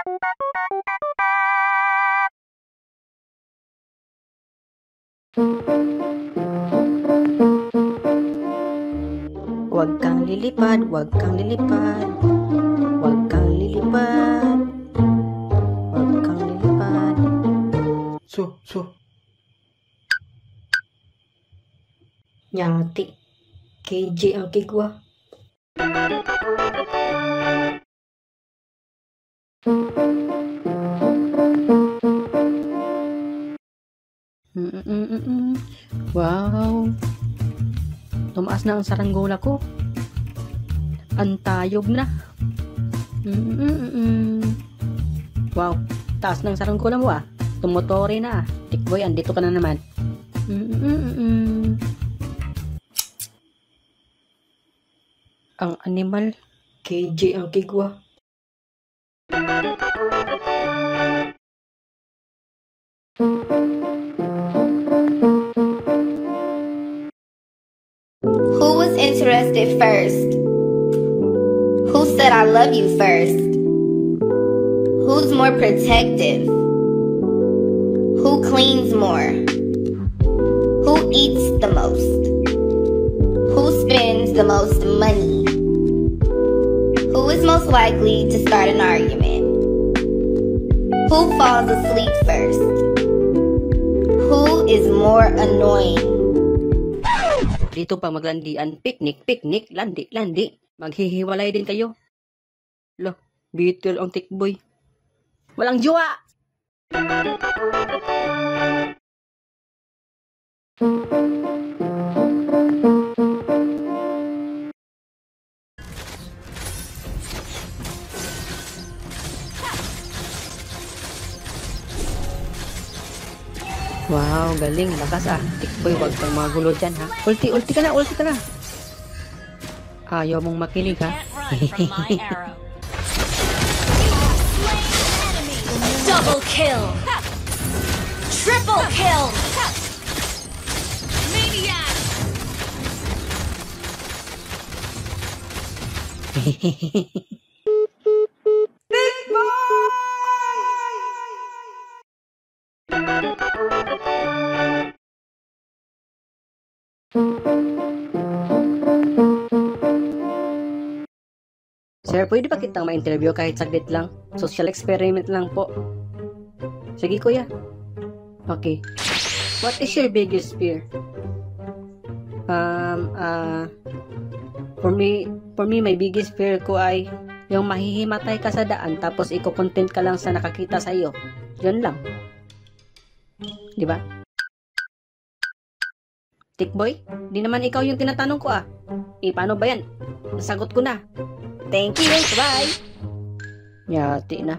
Huwag kang lilipad, huwag kang lilipad. Huwag kang lilipad. Huwag kang lilipad. So. Nyati. KJ ang kigwa. Wow. Tumaas na ang saranggola ko. Antayog na. Wow. Taas na ang saranggola mo ah. Tumotore na ah. Tikboy, andito ka na naman. Ang animal. KJ ang kigwa. Who was interested first? Who said I love you first? Who's more protective? Who cleans more? Who eats the most? Who spends the most money? Who is most likely to start an argument? Who falls asleep first? Who is more annoying? Dito pa maglandian, picnic, landi. Maghihiwalay din kayo. Lo, bitter ang tikboy. Walang jowa! Wow, galing. Lakas ah. Tikboy, wag kang magulo dyan ha. Ulti ka na. Ayaw mong makinig ha. Double kill! Triple kill! Maniac! Sir, pwede ba kitang ma-interview kahit saglit lang? Social experiment lang po. Sige kuya. Okay. What is your biggest fear? For me, my biggest fear ko ay yung mahihimatay ka sa daan tapos iko-content ka lang sa nakakita sa iyo. Yun lang. Di ba? Tikboy, di naman ikaw yung tinatanong ko ah. Paano ba yan? Nasagot ko na. Thank you. Bye. Yati na.